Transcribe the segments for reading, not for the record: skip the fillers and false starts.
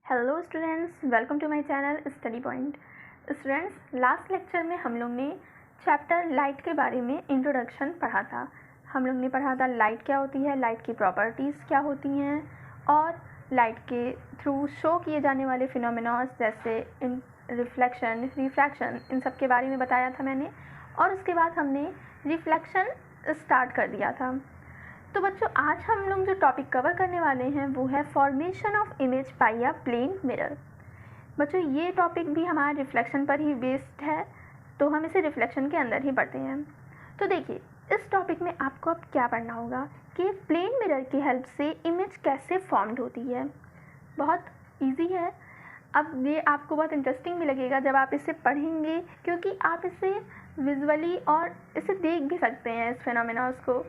Hello students, welcome to my channel Study Point. Students, last lecture में हम लोग ने चैप्टर लाइट के बारे में इंट्रोडक्शन पढ़ा था। हम लोग ने पढ़ा था लाइट क्या होती है, लाइट की प्रॉपर्टीज़ क्या होती हैं और लाइट के थ्रू शो किए जाने वाले फिनोमेनास जैसे रिफ्लेक्शन, रिफ्रैक्शन, इन सब के बारे में बताया था मैंने। और उसके बाद हमने रिफ्लेक्शन स्टार्ट कर दिया था। तो बच्चों, आज हम लोग जो टॉपिक कवर करने वाले हैं वो है formation of image by a plane mirror. बच्चों, ये टॉपिक भी हमारा रिफ्लेक्शन पर ही बेस्ड है, तो हम इसे रिफ्लेक्शन के अंदर ही पढ़ते हैं। तो देखिए, इस टॉपिक में आपको अब क्या पढ़ना होगा कि प्लेन मिरर की हेल्प से इमेज कैसे फॉर्म्ड होती है। बहुत ईजी है। अब ये आपको बहुत इंटरेस्टिंग भी लगेगा जब आप इसे पढ़ेंगे, क्योंकि आप इसे विजुअली और इसे देख भी सकते हैं, इस फिनोमेनास को।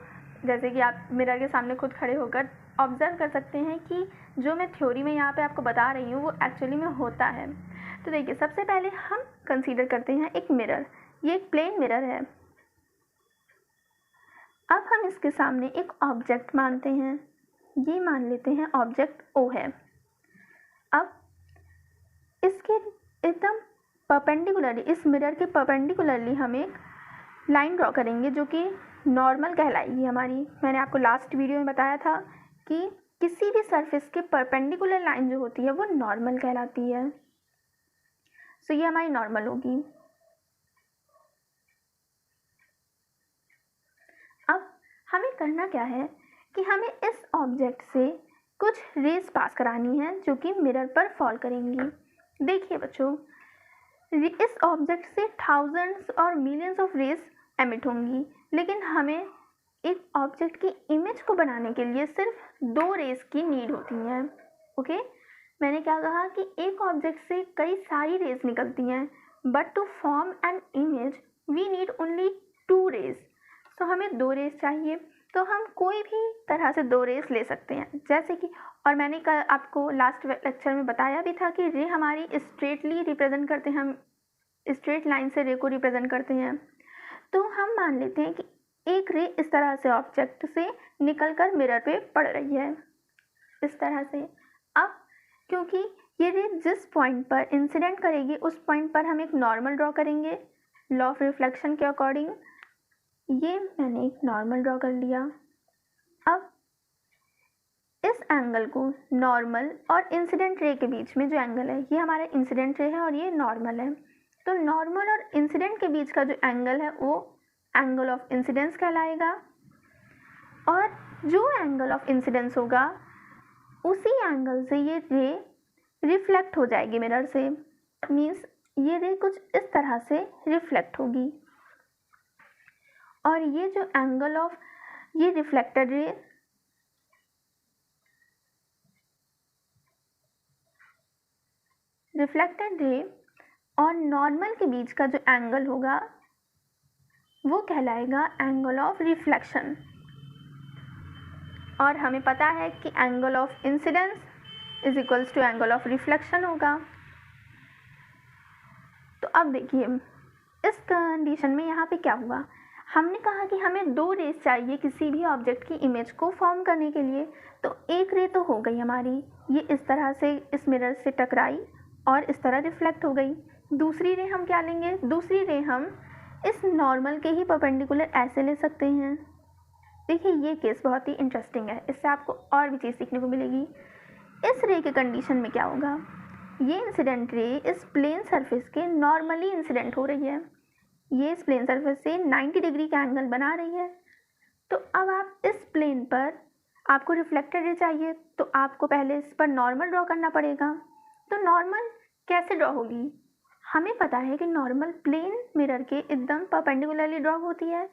जैसे कि आप मिरर के सामने खुद खड़े होकर ऑब्जर्व कर सकते हैं कि जो मैं थ्योरी में यहाँ पे आपको बता रही हूँ वो एक्चुअली में होता है। तो देखिए, सबसे पहले हम कंसीडर करते हैं एक मिरर। ये एक प्लेन मिरर है। अब हम इसके सामने एक ऑब्जेक्ट मानते हैं। ये मान लेते हैं ऑब्जेक्ट ओ है। अब इसके एकदम परपेंडिकुलरली, इस मिरर के परपेंडिकुलरली हम एक लाइन ड्रॉ करेंगे जो कि नॉर्मल कहलाएगी हमारी। मैंने आपको लास्ट वीडियो में बताया था कि किसी भी सरफेस के परपेंडिकुलर लाइन जो होती है वो नॉर्मल कहलाती है। सो ये हमारी नॉर्मल होगी। अब हमें करना क्या है कि हमें इस ऑब्जेक्ट से कुछ रेज पास करानी है जो कि मिरर पर फॉल करेंगी। देखिए बच्चों, इस ऑब्जेक्ट से थाउजेंड्स और मिलियंस ऑफ रेज एमिट होंगी, लेकिन हमें एक ऑब्जेक्ट की इमेज को बनाने के लिए सिर्फ 2 रेज की नीड होती है। ओके, मैंने क्या कहा कि एक ऑब्जेक्ट से कई सारी रेज निकलती हैं, but to form an image we need only 2 rays. तो हमें 2 रेज चाहिए, तो हम कोई भी तरह से 2 रेज ले सकते हैं। जैसे कि, और मैंने आपको लास्ट लेक्चर में बताया भी था कि रे हमारी स्ट्रेटली रिप्रेजेंट करते हैं, हम स्ट्रेट लाइन से रे को रिप्रेजेंट करते हैं। तो हम मान लेते हैं कि एक रे इस तरह से ऑब्जेक्ट से निकलकर मिरर पे पड़ रही है, इस तरह से। अब क्योंकि ये रे जिस पॉइंट पर इंसिडेंट करेगी उस पॉइंट पर हम एक नॉर्मल ड्रॉ करेंगे लॉ ऑफ रिफ्लेक्शन के अकॉर्डिंग। ये मैंने एक नॉर्मल ड्रॉ कर लिया। अब इस एंगल को नॉर्मल और इंसिडेंट रे के बीच में जो एंगल है, ये हमारा इंसिडेंट रे है और ये नॉर्मल है। तो नॉर्मल और इंसिडेंट के बीच का जो एंगल है वो एंगल ऑफ इंसिडेंस कहलाएगा। और जो एंगल ऑफ इंसिडेंस होगा उसी एंगल से ये रे रिफ्लेक्ट हो जाएगी मिरर से। मीन्स ये रे कुछ इस तरह से रिफ्लेक्ट होगी। और ये जो एंगल ऑफ ये रिफ्लेक्टेड रे और नॉर्मल के बीच का जो एंगल होगा वो कहलाएगा एंगल ऑफ रिफ्लेक्शन। और हमें पता है कि angle of incidence is equals to angle of reflection होगा। तो अब देखिए, इस कंडीशन में यहाँ पे क्या हुआ, हमने कहा कि हमें 2 रेज चाहिए किसी भी ऑब्जेक्ट की इमेज को फॉर्म करने के लिए। तो एक रे तो हो गई हमारी, ये इस तरह से इस मिरर से टकराई और इस तरह रिफ्लेक्ट हो गई। दूसरी रे हम क्या लेंगे, दूसरी रे हम इस नॉर्मल के ही परपेंडिकुलर ऐसे ले सकते हैं। देखिए, ये केस बहुत ही इंटरेस्टिंग है, इससे आपको और भी चीज़ सीखने को मिलेगी। इस रे के कंडीशन में क्या होगा, ये इंसिडेंट रे इस प्लेन सरफेस के नॉर्मली इंसिडेंट हो रही है। ये इस प्लेन सरफेस से 90 डिग्री का एंगल बना रही है। तो अब आप इस प्लेन पर आपको रिफ्लेक्टेड रे चाहिए, तो आपको पहले इस पर नॉर्मल ड्रॉ करना पड़ेगा। तो नॉर्मल कैसे ड्रॉ होगी, हमें पता है कि नॉर्मल प्लेन मिरर के एकदम परपेंडिकुलरली ड्रॉ होती है।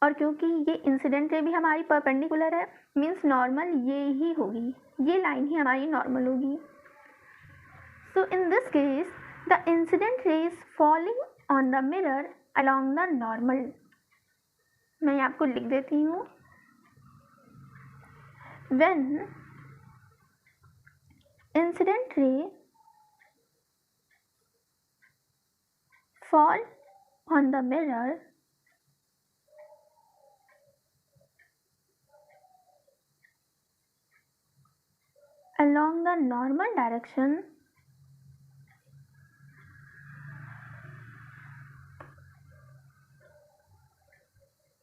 और क्योंकि ये इंसिडेंट रे भी हमारी परपेंडिकुलर है, मीन्स नॉर्मल ये ही होगी, ये लाइन ही हमारी नॉर्मल होगी। So in this case, the incident ray is falling on the mirror along the normal. मैं आपको लिख देती हूँ। When incident ray fall on the mirror along the normal direction,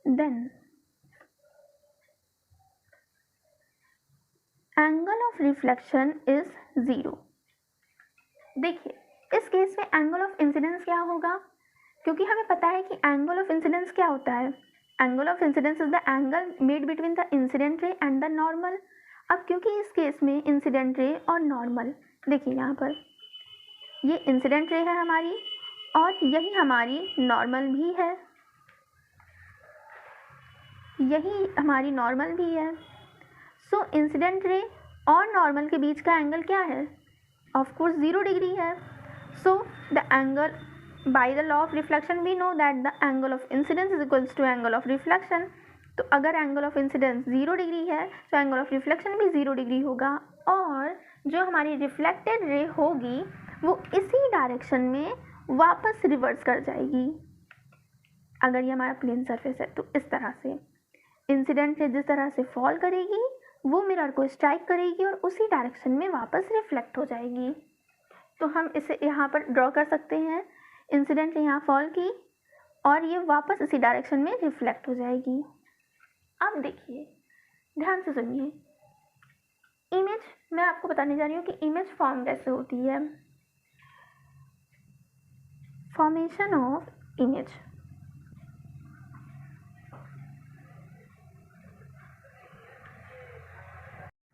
then angle of reflection is 0। देखिए इस case में angle of incidence क्या होगा, क्योंकि हमें पता है कि एंगल ऑफ इंसिडेंस क्या होता है। Angle of incidence is the angle made between the incident ray and the normal. अब क्योंकि इस केस में इंसिडेंट रे और नॉर्मल, देखिए यहाँ पर ये इंसिडेंट रे है हमारी और यही हमारी नॉर्मल भी है, यही हमारी नॉर्मल भी है। सो इंसिडेंट रे और नॉर्मल के बीच का एंगल क्या है, ऑफ कोर्स 0 डिग्री है। So the angle by the law of reflection we know that the angle of incidence is equals to angle of reflection. तो अगर एंगल ऑफ इंसिडेंस 0 डिग्री है तो एंगल ऑफ रिफ्लेक्शन भी 0 degree होगा, और जो हमारी रिफ्लेक्टेड रे होगी वो इसी डायरेक्शन में वापस रिवर्स कर जाएगी। अगर ये हमारा प्लेन सरफेस है तो इस तरह से इंसिडेंट रे जिस तरह से फॉल करेगी वो मिरर को स्ट्राइक करेगी और उसी डायरेक्शन में वापस रिफ्लेक्ट हो जाएगी। तो हम इसे यहाँ पर ड्रॉ कर सकते हैं, इंसिडेंट रे यहाँ फॉल की और ये वापस इसी डायरेक्शन में रिफ्लेक्ट हो जाएगी। अब देखिए ध्यान से सुनिए, इमेज मैं आपको बताने जा रही हूँ कि इमेज फॉर्म कैसे होती है। Formation of image.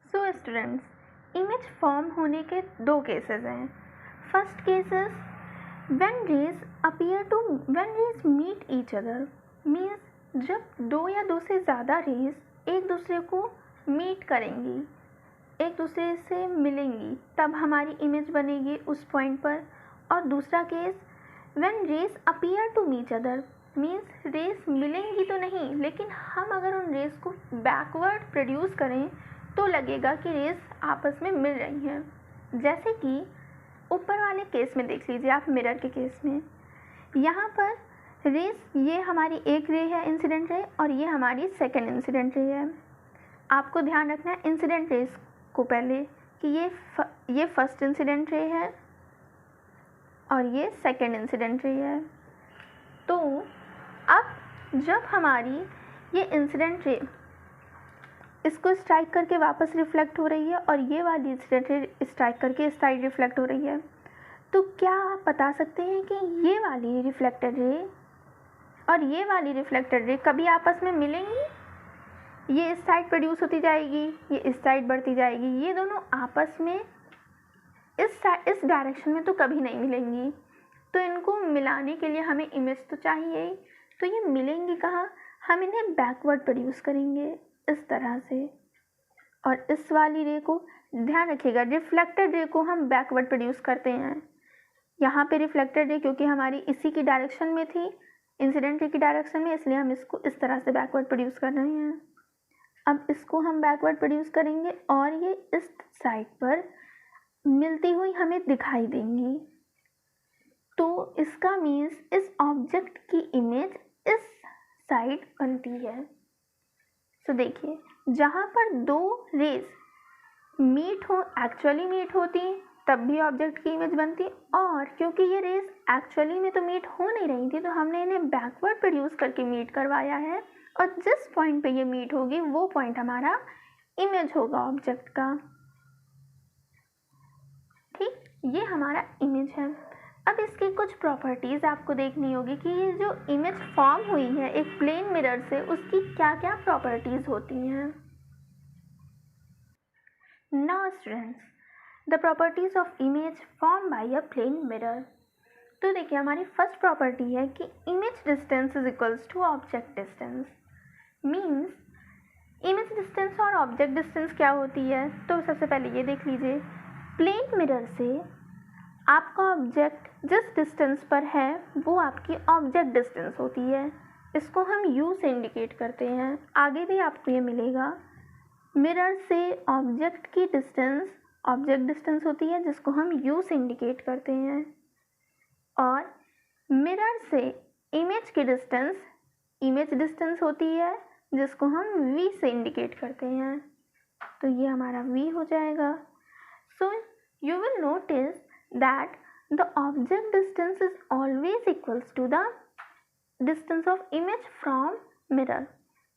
So students, image form होने के 2 केसेस हैं। First cases when rays meet each other means जब 2 या 2 से ज़्यादा रेज एक दूसरे को मीट करेंगी, एक दूसरे से मिलेंगी, तब हमारी इमेज बनेगी उस पॉइंट पर। और दूसरा case when rays appear to meet other means rays मिलेंगी तो नहीं, लेकिन हम अगर उन रेज को बैकवर्ड प्रोड्यूस करें तो लगेगा कि रेज आपस में मिल रही हैं। जैसे कि ऊपर वाले केस में देख लीजिए आप, मिरर के केस में यहाँ पर रेस, ये हमारी एक रे है इंसिडेंट रे और ये हमारी सेकंड इंसिडेंट रे है। आपको ध्यान रखना है इंसिडेंट रेस को पहले कि ये फर्स्ट इंसिडेंट रे है और ये सेकंड इंसिडेंट रे है। तो अब जब हमारी ये इंसिडेंट रे इसको स्ट्राइक करके वापस रिफ्लेक्ट हो रही है और ये वाली इंसिडेंट रे स्ट्राइक करके इस साइड रिफ्लेक्ट हो रही है, तो क्या आप बता सकते हैं कि ये वाली रिफ्लेक्टेड रे और ये वाली रिफ्लेक्टेड रे कभी आपस में मिलेंगी? ये इस साइड प्रोड्यूस होती जाएगी, ये इस साइड बढ़ती जाएगी, ये दोनों आपस में इस डायरेक्शन में तो कभी नहीं मिलेंगी। तो इनको मिलाने के लिए हमें इमेज तो चाहिए ही। तो ये मिलेंगी कहाँ, हम इन्हें बैकवर्ड प्रोड्यूस करेंगे इस तरह से। और इस वाली रे को ध्यान रखिएगा, रिफ्लेक्टेड रे को हम बैकवर्ड प्रोड्यूस करते हैं। यहाँ पे रिफ्लेक्टेड रे क्योंकि हमारी इसी की डायरेक्शन में थी, इंसिडेंट रे की डायरेक्शन में, इसलिए हम इसको इस तरह से बैकवर्ड प्रोड्यूस कर रहे हैं। अब इसको हम बैकवर्ड प्रोड्यूस करेंगे और ये इस साइड पर मिलती हुई हमें दिखाई देंगी। तो इसका मीन्स इस ऑब्जेक्ट की इमेज इस साइड बनती है। तो देखिए जहाँ पर 2 रेज एक्चुअली मीट होती तब भी ऑब्जेक्ट की इमेज बनती, और क्योंकि ये रेज एक्चुअली में तो मीट हो नहीं रही थी तो हमने इन्हें बैकवर्ड प्रोड्यूस करके मीट करवाया है, और जिस पॉइंट पे ये मीट होगी वो पॉइंट हमारा इमेज होगा ऑब्जेक्ट का। ठीक, ये हमारा इमेज है। अब इसकी कुछ प्रॉपर्टीज़ आपको देखनी होगी कि ये जो इमेज फॉर्म हुई है एक प्लेन मिरर से, उसकी क्या क्या प्रॉपर्टीज़ होती हैं। Now students, the properties of image form by a plane mirror. तो देखिए हमारी फर्स्ट प्रॉपर्टी है कि image distance is equals to object distance. Means image distance और ऑब्जेक्ट डिस्टेंस क्या होती है, तो सबसे पहले ये देख लीजिए, प्लेन मिरर से आपका ऑब्जेक्ट जिस डिस्टेंस पर है वो आपकी ऑब्जेक्ट डिस्टेंस होती है। इसको हम U से इंडिकेट करते हैं, आगे भी आपको ये मिलेगा। मिरर से ऑब्जेक्ट की डिस्टेंस ऑब्जेक्ट डिस्टेंस होती है जिसको हम U से इंडिकेट करते हैं, और मिरर से इमेज की डिस्टेंस इमेज डिस्टेंस होती है जिसको हम V से इंडिकेट करते हैं। तो ये हमारा V हो जाएगा। So you will notice that the object distance is always equals to the distance of image from mirror.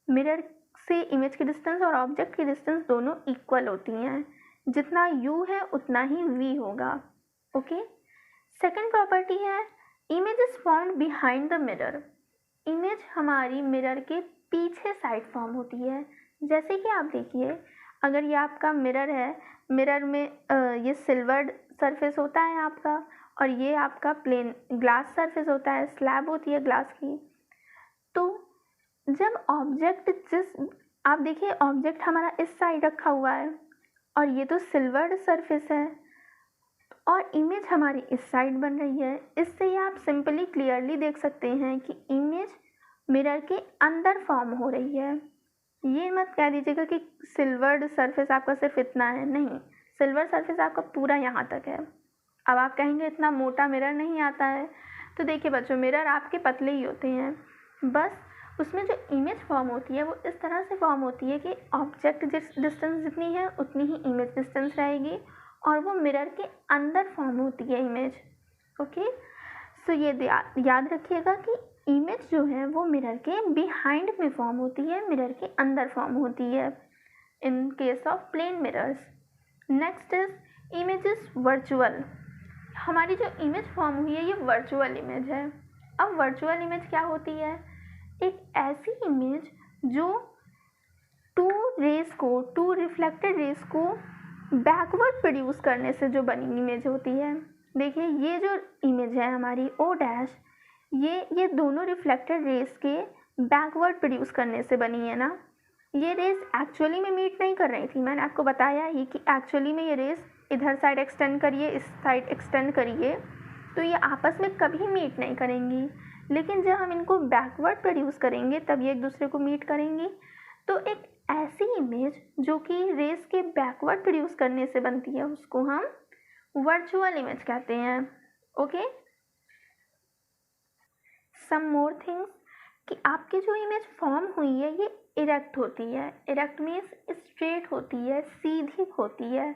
Mirror से इमेज की डिस्टेंस और ऑब्जेक्ट की डिस्टेंस दोनों इक्वल होती हैं, जितना u है उतना ही v होगा। ओके। सेकेंड प्रॉपर्टी है image is formed behind the mirror. Image हमारी मिरर के पीछे साइड फॉर्म होती है। जैसे कि आप देखिए, अगर ये आपका मिरर है, मिरर में ये सिल्वर्ड सरफेस होता है आपका, और ये आपका प्लेन ग्लास सरफेस होता है, स्लैब होती है ग्लास की। तो जब आप देखिए ऑब्जेक्ट हमारा इस साइड रखा हुआ है और ये तो सिल्वर्ड सरफेस है और इमेज हमारी इस साइड बन रही है। इससे ये आप सिंपली क्लियरली देख सकते हैं कि इमेज मिरर के अंदर फॉर्म हो रही है। ये मत कह दीजिएगा कि सिल्वर्ड सरफेस आपका सिर्फ इतना है, नहीं, सिल्वर सरफेस आपका पूरा यहाँ तक है। अब आप कहेंगे इतना मोटा मिरर नहीं आता है, तो देखिए बच्चों, मिरर आपके पतले ही होते हैं, बस उसमें जो इमेज फॉर्म होती है वो इस तरह से फॉर्म होती है कि ऑब्जेक्ट जिस डिस्टेंस जितनी है उतनी ही इमेज डिस्टेंस रहेगी, और वो मिरर के अंदर फॉर्म होती है इमेज। ओके, सो ये याद रखिएगा कि इमेज जो है वो मिरर के बिहाइंड में फॉर्म होती है, मिरर के अंदर फॉर्म होती है in case of plane mirrors. Next is image is virtual. हमारी जो इमेज फॉर्म हुई है ये वर्चुअल इमेज है। अब वर्चुअल इमेज क्या होती है? एक ऐसी इमेज जो टू रिफ्लेक्टेड रेस को बैकवर्ड प्रोड्यूस करने से जो बनी इमेज होती है। देखिए ये जो इमेज है हमारी ओ डैश, ये दोनों रिफ्लेक्टेड रेस के बैकवर्ड प्रोड्यूस करने से बनी है ना। ये रेस एक्चुअली में मीट नहीं कर रही थी, मैंने आपको बताया ही कि एक्चुअली में ये रेस इधर साइड एक्सटेंड करिए, इस साइड एक्सटेंड करिए, तो ये आपस में कभी मीट नहीं करेंगी। लेकिन जब हम इनको बैकवर्ड प्रोड्यूस करेंगे तब ये एक दूसरे को मीट करेंगी। तो एक ऐसी इमेज जो कि रेस के बैकवर्ड प्रोड्यूस करने से बनती है उसको हम वर्चुअल इमेज कहते हैं। ओके, सम मोर थिंग्स कि आपकी जो इमेज फॉर्म हुई है ये इरेक्ट होती है। इरेक्ट मीन्स स्ट्रेट होती है, सीधी होती है।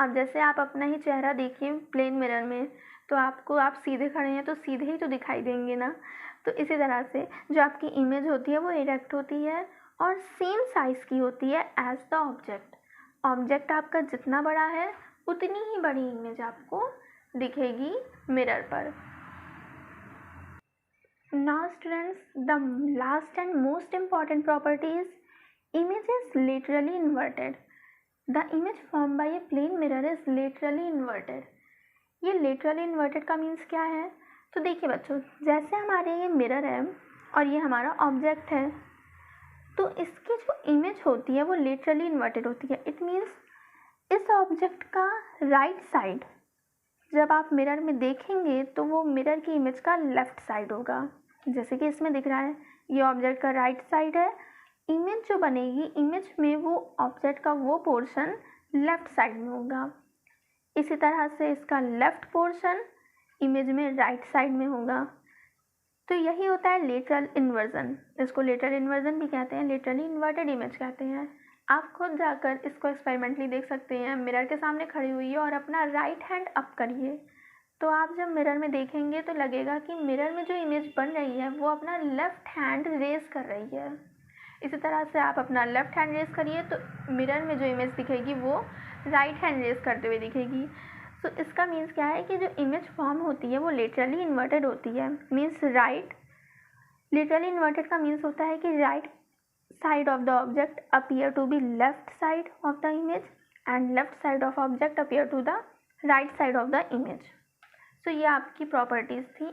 अब जैसे आप अपना ही चेहरा देखिए प्लेन मिरर में, तो आप सीधे खड़े हैं तो सीधे ही तो दिखाई देंगे ना। तो इसी तरह से जो आपकी इमेज होती है वो इरेक्ट होती है और सेम साइज़ की होती है एज द ऑब्जेक्ट। ऑब्जेक्ट आपका जितना बड़ा है उतनी ही बड़ी इमेज आपको दिखेगी मिरर पर। Now students, the last and most important property is image is laterally inverted. The image formed by a plane mirror is laterally inverted. ये laterally inverted का मीन्स क्या है? तो देखिए बच्चों, जैसे हमारे ये मिरर है और ये हमारा ऑब्जेक्ट है, तो इसकी जो इमेज होती है वो laterally inverted होती है। इट मीन्स इस ऑब्जेक्ट का राइट साइड जब आप मिरर में देखेंगे तो वो मिरर की इमेज का लेफ्ट साइड होगा। जैसे कि इसमें दिख रहा है ये ऑब्जेक्ट का राइट साइड है, इमेज जो बनेगी इमेज में वो ऑब्जेक्ट का वो पोर्शन लेफ्ट साइड में होगा। इसी तरह से इसका लेफ्ट पोर्शन इमेज में राइट साइड में होगा। तो यही होता है लेटरल इन्वर्जन। इसको लेटरल इन्वर्जन भी कहते हैं, लेटरली इन्वर्टेड इमेज कहते हैं। आप खुद जाकर इसको एक्सपेरिमेंटली देख सकते हैं। मिरर के सामने खड़ी हुई है और अपना राइट हैंड अप करिए, तो आप जब मिरर में देखेंगे तो लगेगा कि मिरर में जो इमेज बन रही है वो अपना लेफ्ट हैंड रेज कर रही है। इसी तरह से आप अपना लेफ्ट हैंड रेज करिए तो मिरर में जो इमेज दिखेगी वो राइट हैंड रेज करते हुए दिखेगी। तो इसका मीन्स क्या है कि जो इमेज फॉर्म होती है वो लेटरली इन्वर्टेड होती है। मीन्स राइट, लेटरली इन्वर्टेड का मीन्स होता है कि right side of the object appear to be left side of the image and left side of object appear to the right side of the image. So ये आपकी properties थी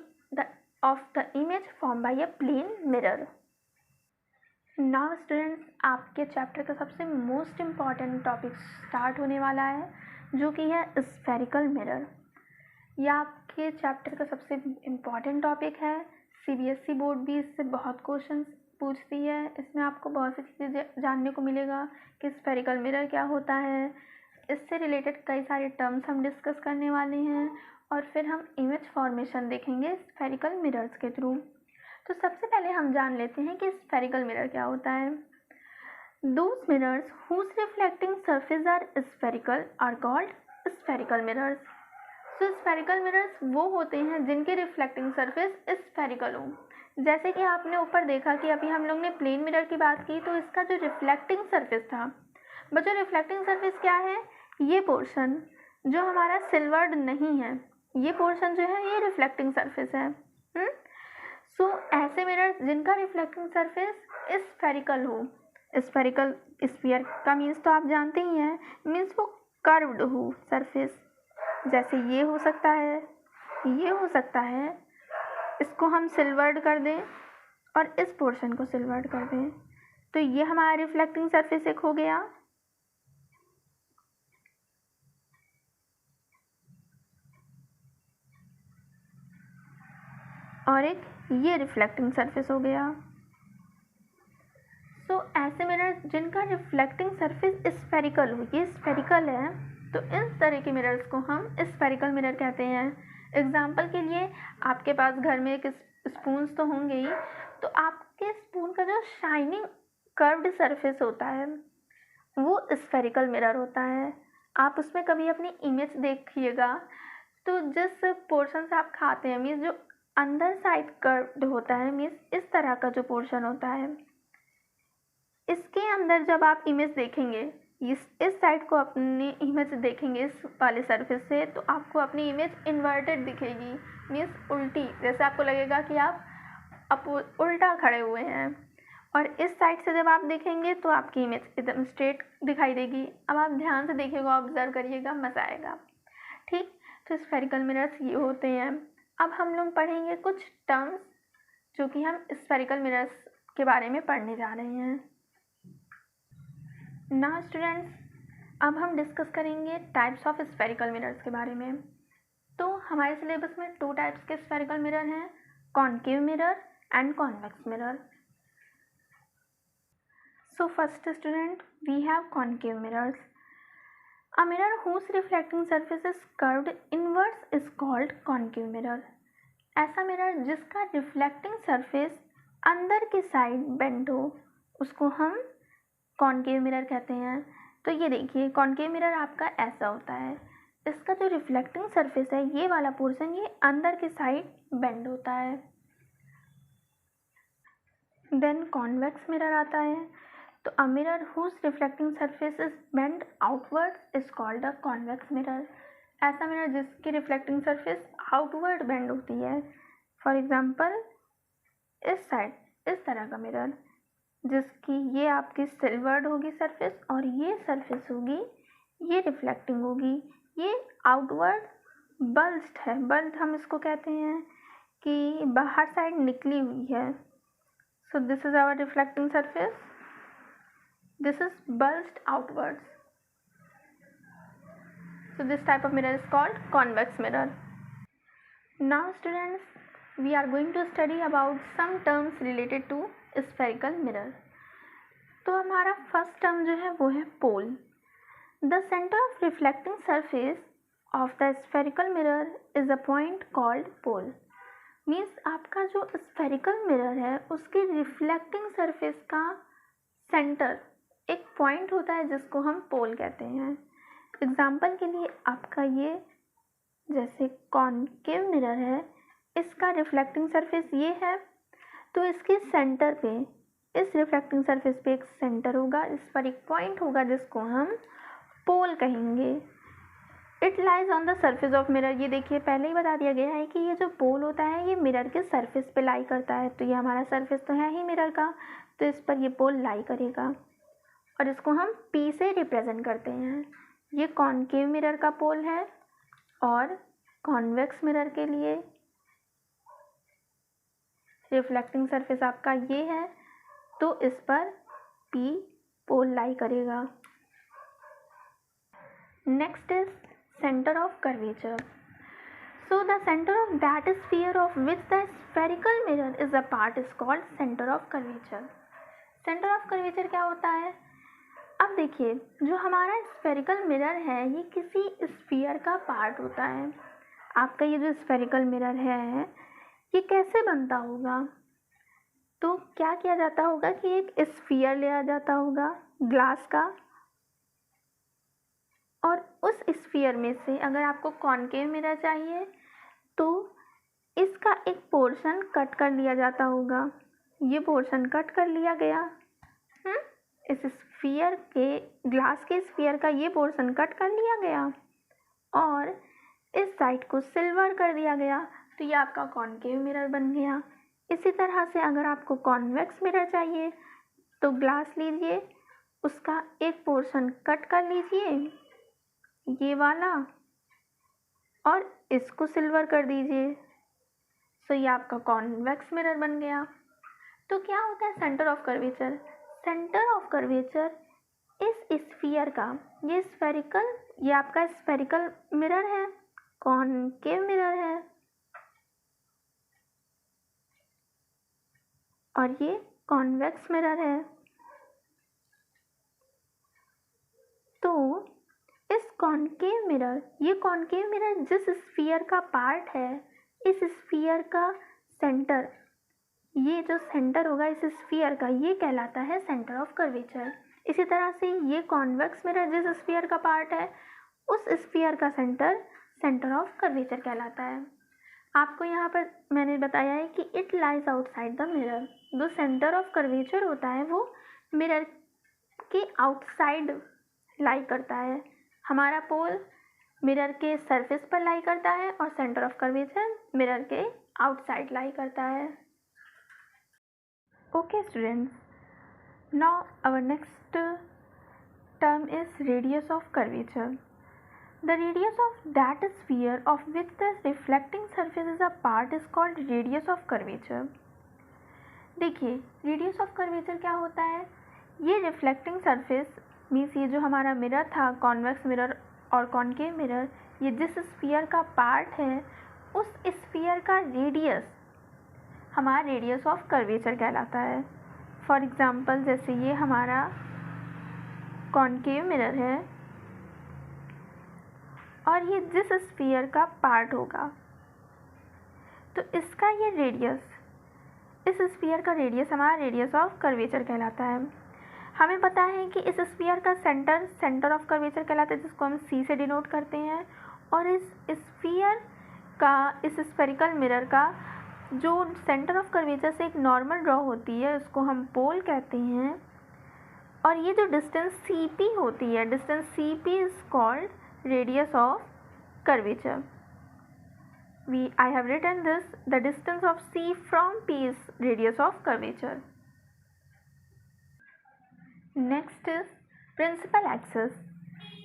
of the image formed by a plane mirror. Now students, आपके chapter का सबसे most important topic start होने वाला है जो कि है स्फेरिकल मिरर। यह आपके चैप्टर का सबसे इम्पॉर्टेंट टॉपिक है। CBSE बोर्ड भी इससे बहुत क्वेश्चंस पूछती है। इसमें आपको बहुत सी चीज़ें जानने को मिलेगा कि स्फेरिकल मिरर क्या होता है। इससे रिलेटेड कई सारे टर्म्स हम डिस्कस करने वाले हैं और फिर हम इमेज फॉर्मेशन देखेंगे स्फेरिकल मिरर्स के थ्रू। तो सबसे पहले हम जान लेते हैं कि स्फेरिकल मिरर क्या होता है। Those mirrors whose reflecting surface are spherical are called spherical mirrors. So spherical mirrors वो होते हैं जिनके रिफ्लेक्टिंग सरफेस स्फेरिकल हो। जैसे कि आपने ऊपर देखा कि अभी हम लोग ने प्लेन मिरर की बात की, तो इसका जो रिफ्लेक्टिंग सरफेस था, बच्चों रिफ्लेक्टिंग सरफेस क्या है? ये पोर्शन जो हमारा सिल्वर्ड नहीं है, ये पोर्शन जो है ये रिफ्लेक्टिंग सरफेस है। सो ऐसे मिरर जिनका रिफ्लेक्टिंग सरफेस स्फेरिकल हो, स्फेरिकल स्फीयर का मीन्स तो आप जानते ही हैं, मीन्स वो कर्व्ड हो सरफेस, जैसे ये हो सकता है, ये हो सकता है, इसको हम सिल्वर्ड कर दें और इस पोर्शन को सिल्वर्ड कर दें, तो ये हमारा रिफ्लेक्टिंग सरफेस एक हो गया। और एक ये रिफ्लेक्टिंग सरफेस हो गया। सो ऐसे मिरर जिनका रिफ्लेक्टिंग सरफेस स्फेरिकल हो, ये स्फेरिकल है, तो इस तरह के मिरर्स को हम स्फेरिकल मिरर कहते हैं। एग्जाम्पल के लिए आपके पास घर में एक स्पून्स तो होंगे ही, तो आपके स्पून का जो शाइनिंग कर्व्ड सरफेस होता है वो स्फेरिकल मिरर होता है। आप उसमें कभी अपनी इमेज देखिएगा, तो जिस पोर्शन से आप खाते हैं, मीन्स जो अंदर साइड कर्व्ड होता है, मीन्स इस तरह का जो पोर्शन होता है, इसके अंदर जब आप इमेज देखेंगे, इस साइड को अपनी इमेज देखेंगे इस वाले सरफेस से, तो आपको अपनी इमेज इन्वर्टेड दिखेगी, मीन्स उल्टी, जैसे आपको लगेगा कि आप उल्टा खड़े हुए हैं। और इस साइड से जब आप देखेंगे तो आपकी इमेज एकदम स्ट्रेट दिखाई देगी। अब आप ध्यान से देखिएगा, ऑब्जर्व करिएगा, मज़ा आएगा। ठीक, तो स्फेरिकल मिरर्स ये होते हैं। अब हम लोग पढ़ेंगे कुछ टर्म्स जो कि हम स्फेरिकल मिरर्स के बारे में पढ़ने जा रहे हैं। नाउ स्टूडेंट्स, अब हम डिस्कस करेंगे टाइप्स ऑफ स्फेरिकल मिरर्स के बारे में। तो हमारे सिलेबस में 2 टाइप्स के स्फेरिकल मिरर हैं, concave mirror and convex mirror. So first student, we have concave mirrors. A mirror whose reflecting surface is curved inwards is called concave mirror. ऐसा mirror जिसका रिफ्लेक्टिंग सरफेस अंदर की side bend हो, उसको हम concave mirror कहते हैं। तो ये देखिए, कॉन्केव मिरर आपका ऐसा होता है, इसका जो रिफ्लेक्टिंग सरफेस है, ये वाला पोर्शन ये अंदर की साइड बेंड होता है। देन कॉन्वेक्स मिरर आता है। तो a mirror whose reflecting surface is bent outwards is called a convex mirror. ऐसा मिरर जिसकी रिफ्लेक्टिंग सरफेस आउटवर्ड बेंड होती है। फॉर एग्जांपल इस साइड, इस तरह का मिरर जिसकी ये आपकी सिल्वर्ड होगी सरफेस और ये सरफेस होगी, ये रिफ्लेक्टिंग होगी, ये आउटवर्ड बल्ज्ड है। बल्ज्ड हम इसको कहते हैं कि बाहर साइड निकली हुई है। So this is our reflecting surface, this is bulged outwards. So this type of mirror is called convex mirror. Now students, we are going to study about some terms related to spherical mirror. तो हमारा first term जो है वो है पोल। The center of reflecting surface of the spherical mirror is a point called pole. Means आपका जो spherical mirror है उसकी रिफ्लेक्टिंग सरफेस का सेंटर एक पॉइंट होता है जिसको हम पोल कहते हैं। एग्जाम्पल के लिए आपका ये जैसे कॉन्केव मिरर है, इसका रिफ्लेक्टिंग सरफेस ये है, तो इसके सेंटर पे, इस रिफ्लेक्टिंग सरफेस पे एक सेंटर होगा, इस पर एक पॉइंट होगा जिसको हम पोल कहेंगे। It lies on the surface of mirror. ये देखिए पहले ही बता दिया गया है कि ये जो पोल होता है ये मिरर के सरफेस पे लाई करता है। तो ये हमारा सरफेस तो है ही मिरर का, तो इस पर ये पोल लाई करेगा और इसको हम P से रिप्रेजेंट करते हैं। ये कॉन्केव मिरर का पोल है और कॉन्वेक्स मिरर के लिए रिफ्लेक्टिंग सरफेस आपका ये है, तो इस पर P पोल लाई करेगा। Next is centre of curvature. So the center of that sphere of which the spherical mirror is a part is called center of curvature. Center of curvature क्या होता है? अब देखिए, जो हमारा स्फेरिकल मिरर है ये किसी स्फीयर का पार्ट होता है। आपका ये जो स्फेरिकल मिरर है ये कैसे बनता होगा? तो क्या किया जाता होगा कि एक स्फीयर लिया जाता होगा ग्लास का, और उस स्फीयर में से अगर आपको कॉन्केव मिरर चाहिए तो इसका एक पोर्शन कट कर लिया जाता होगा। ये पोर्शन कट कर लिया गया। इस स्फीयर के, ग्लास के स्फीयर का ये पोर्शन कट कर लिया गया और इस साइड को सिल्वर कर दिया गया, तो ये आपका कॉनकेव मिरर बन गया। इसी तरह से अगर आपको कॉन्वेक्स मिरर चाहिए तो ग्लास लीजिए, उसका एक पोर्शन कट कर लीजिए, ये वाला, और इसको सिल्वर कर दीजिए, तो ये आपका कॉन्वेक्स मिरर बन गया। तो क्या होता है centre of curvature? Centre of curvature इस स्फीयर का, ये स्फेरिकल, ये आपका स्फेरिकल मिरर है, कॉनकेव मिरर है, और ये कॉन्वेक्स मिरर है। तो इस कॉनकेव मिरर, ये कॉनकेव मिरर जिस स्फीयर का पार्ट है, इस स्फीयर का सेंटर, ये जो सेंटर होगा इस स्फीयर का, ये कहलाता है सेंटर ऑफ कर्वेचर। इसी तरह से ये कॉन्वेक्स मिरर जिस स्फीयर का पार्ट है, उस स्फीयर का सेंटर सेंटर ऑफ कर्वेचर कहलाता है। आपको यहाँ पर मैंने बताया है कि it lies outside the mirror. जो सेंटर ऑफ कर्वेचर होता है वो मिरर के आउटसाइड लाई करता है। हमारा पोल मिरर के सरफेस पर लाई करता है और सेंटर ऑफ कर्वेचर मिरर के आउटसाइड लाई करता है। Okay students, now our next term is radius of curvature. The radius of that sphere of which the reflecting surface is a part is called radius of curvature. देखिए radius of curvature क्या होता है? ये reflecting surface means ये जो हमारा mirror था, convex mirror और कॉनकेव मिरर, ये जिस स्फीयर का पार्ट है उस स्फीयर का रेडियस हमारा रेडियस ऑफ कर्वेचर कहलाता है। फॉर एग्ज़ाम्पल जैसे ये हमारा कॉनकेव मिरर है और ये जिस स्फीयर का पार्ट होगा तो इसका ये रेडियस, इस स्फीयर का रेडियस हमारा रेडियस ऑफ कर्वेचर कहलाता है। हमें पता है कि इस स्फीयर का सेंटर सेंटर ऑफ कर्वेचर कहलाता है, जिसको हम सी से डिनोट करते हैं, और इस स्फीयर का, इस स्फेरिकल मिरर का जो सेंटर ऑफ कर्वेचर से एक नॉर्मल ड्रॉ होती है उसको हम पोल कहते हैं, और ये जो डिस्टेंस सी पी होती है, distance C P is called radius of curvature. I have written this, the distance of C from P is radius of curvature. Next is principal axis.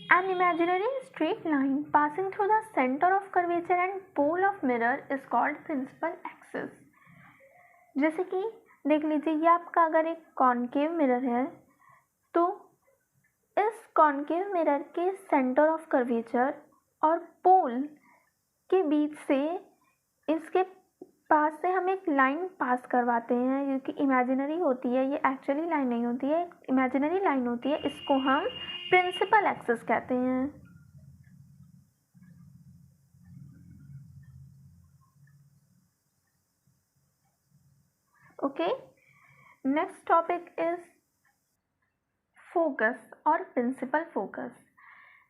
An imaginary straight line passing through the center of curvature and pole of mirror is called principal axis. जैसे कि देख लीजिए, ये आपका अगर एक concave mirror है तो इस कॉनकेव मिरर के सेंटर ऑफ कर्वेचर और पोल के बीच से, इसके पास से हम एक लाइन पास करवाते हैं, जो कि इमेजिनरी होती है, ये एक्चुअली लाइन नहीं होती है, इमेजिनरी लाइन होती है, इसको हम प्रिंसिपल एक्सिस कहते हैं। Okay, next topic is focus or principal focus.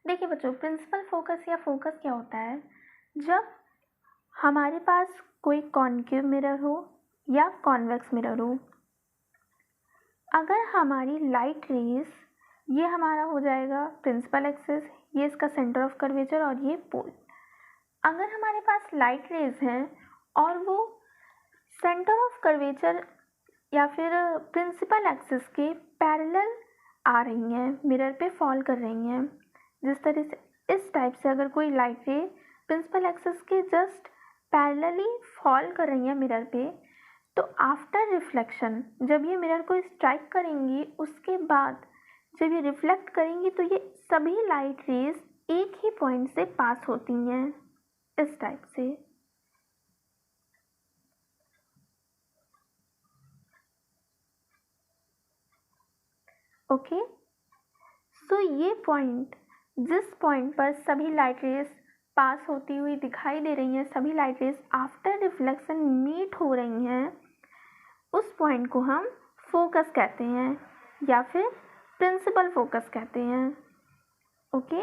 देखिए बच्चों, प्रिंसिपल फोकस या फोकस क्या होता है? जब हमारे पास कोई कॉनकेव मिरर हो या कॉन्वेक्स मिरर हो, अगर हमारी लाइट रेज, ये हमारा हो जाएगा प्रिंसिपल एक्सिस, ये इसका सेंटर ऑफ कर्वेचर और ये पोल, अगर हमारे पास लाइट रेज हैं और वो सेंटर ऑफ कर्वेचर या फिर प्रिंसिपल एक्सिस के पैरेलल आ रही हैं, मिरर पे फॉल कर रही हैं, जिस तरह से इस टाइप से अगर कोई लाइट रे प्रिंसिपल एक्सिस के जस्ट पैरेलली फॉल कर रही हैं मिरर पे, तो आफ्टर रिफ्लेक्शन जब ये मिरर को स्ट्राइक करेंगी, उसके बाद जब ये रिफ्लेक्ट करेंगी तो ये सभी लाइट रेज एक ही पॉइंट से पास होती हैं, इस टाइप से। ओके, सो ये पॉइंट, जिस पॉइंट पर सभी लाइट रेज पास होती हुई दिखाई दे रही हैं, सभी light rays after reflection meet हो रही हैं, उस पॉइंट को हम फोकस कहते हैं या फिर प्रिंसिपल फोकस कहते हैं। ओके,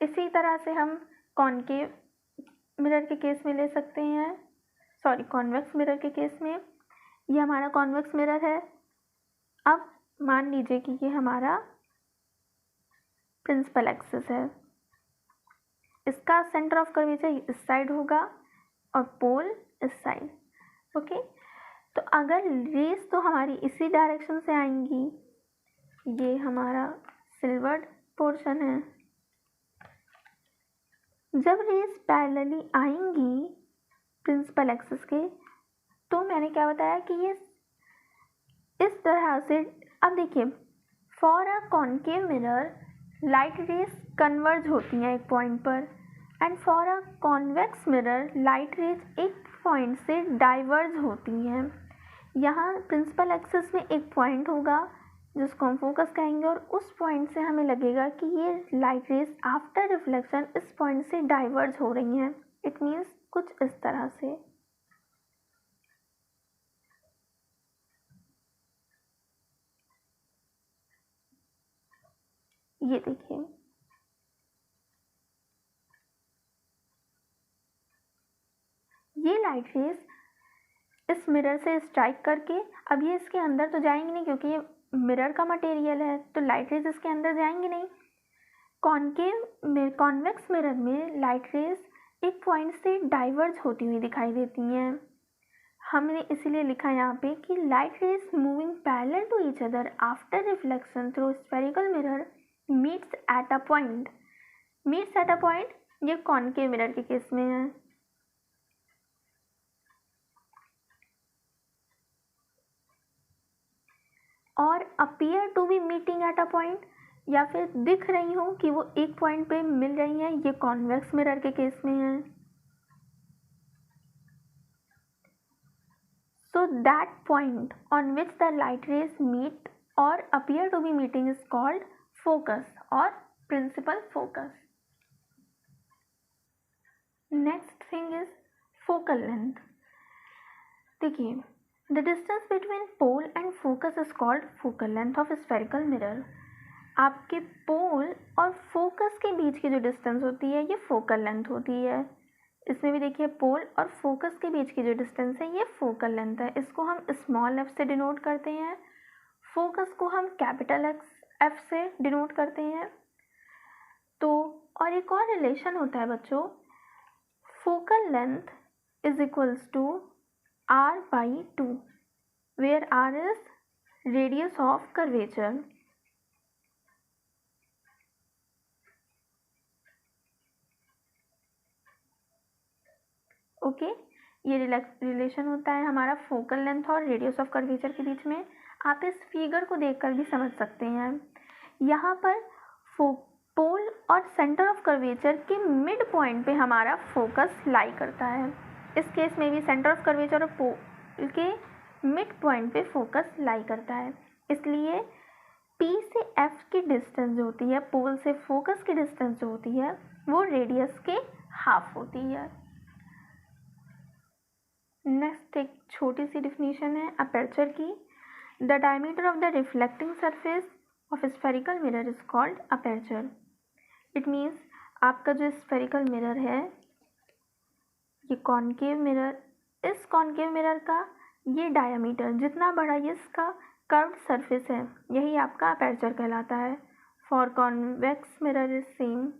इसी तरह से हम कॉनकेव मिरर के केस में ले सकते हैं, सॉरी कॉन्वेक्स मिरर के केस में ये हमारा कॉन्वेक्स मिरर है। अब मान लीजिए कि ये हमारा प्रिंसिपल एक्सिस है, इसका सेंटर ऑफ कर्वेचर इस साइड होगा और पोल इस साइड। ओके, तो अगर रेस तो हमारी इसी डायरेक्शन से आएंगी, ये हमारा सिल्वर्ड पोर्शन है। जब रेस पैरेलली आएंगी प्रिंसिपल एक्सिस के, तो मैंने क्या बताया कि ये इस तरह से, अब देखिए for a concave mirror light rays converge होती हैं एक पॉइंट पर, and for a convex mirror light rays एक पॉइंट से डाइवर्ज होती हैं। यहाँ प्रिंसिपल एक्सिस में एक पॉइंट होगा जिसको हम फोकस कहेंगे, और उस पॉइंट से हमें लगेगा कि ये लाइट रेस आफ्टर रिफ्लेक्शन इस पॉइंट से डाइवर्ज हो रही हैं। इट मीन्स कुछ इस तरह से। ये देखिए, ये लाइट रेस इस मिरर से स्ट्राइक करके, अब ये इसके अंदर तो जाएंगी नहीं क्योंकि ये मिरर का मटेरियल है, तो लाइट रेस इसके अंदर जाएंगी नहीं। कॉन्वेक्स मिरर में लाइट रेस एक पॉइंट से डाइवर्ज होती हुई दिखाई देती हैं। हमने इसीलिए लिखा यहाँ पे कि light rays moving parallel to each other after reflection through spherical mirror meets at a point. Meets at a point ये कॉनकेव मिरर के केस में है। और appear to be meeting at a point, या फिर दिख रही हो कि वो एक पॉइंट पे मिल रही हैं, ये कॉन्वेक्स मिरर के केस में है। So that point on which the light rays meet or appear to be meeting is called focus or principal focus. Next thing is focal length. देखिए, the distance between pole and focus is called focal length of spherical mirror. आपके pole और focus के बीच की जो distance होती है ये focal length होती है। इसमें भी देखिए पोल और फोकस के बीच की जो डिस्टेंस है ये फोकल लेंथ है। इसको हम स्मॉल एफ से डिनोट करते हैं, फोकस को हम कैपिटल एफ से डिनोट करते हैं। तो और एक और रिलेशन होता है बच्चों, focal length is equals to r/2, where r is radius of curvature. Okay, ये रिलेशन होता है हमारा फोकल लेंथ और रेडियस ऑफ कर्वेचर के बीच में। आप इस फिगर को देखकर भी समझ सकते हैं। यहाँ पर पोल और सेंटर ऑफ कर्वेचर के मिड पॉइंट पे हमारा फोकस लाई करता है। इस केस में भी सेंटर ऑफ कर्वेचर और पोल के मिड पॉइंट पे फोकस लाई करता है। इसलिए P से F की डिस्टेंस जो होती है, पोल से फोकस की डिस्टेंस जो होती है, वो रेडियस के हाफ होती है। नेक्स्ट एक छोटी सी डिफिनीशन है अपर्चर की। The diameter of the reflecting surface of spherical mirror is called aperture. It means आपका जो स्फेरिकल मिरर है, ये कॉनकेव मिरर, इस कॉनकेव मिरर का ये डायमीटर जितना बड़ा ये इसका कर्व्ड सरफेस है, यही आपका अपर्चर कहलाता है। For convex mirror is same,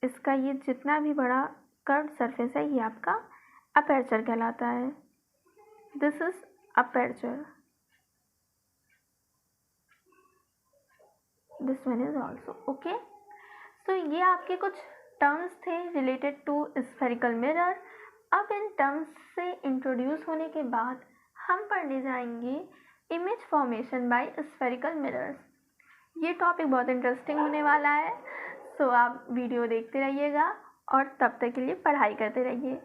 इसका ये जितना भी बड़ा कर्व्ड सरफेस है ये आपका अपर्चर कहलाता है। This is aperture, this one is also okay. So ये आपके कुछ टर्म्स थे रिलेटेड टू स्फेरिकल मिरर। अब इन टर्म्स से इंट्रोड्यूस होने के बाद हम पढ़ने जाएंगे image formation by spherical mirrors. ये टॉपिक बहुत इंटरेस्टिंग होने वाला है, सो आप वीडियो देखते रहिएगा और तब तक के लिए पढ़ाई करते रहिए।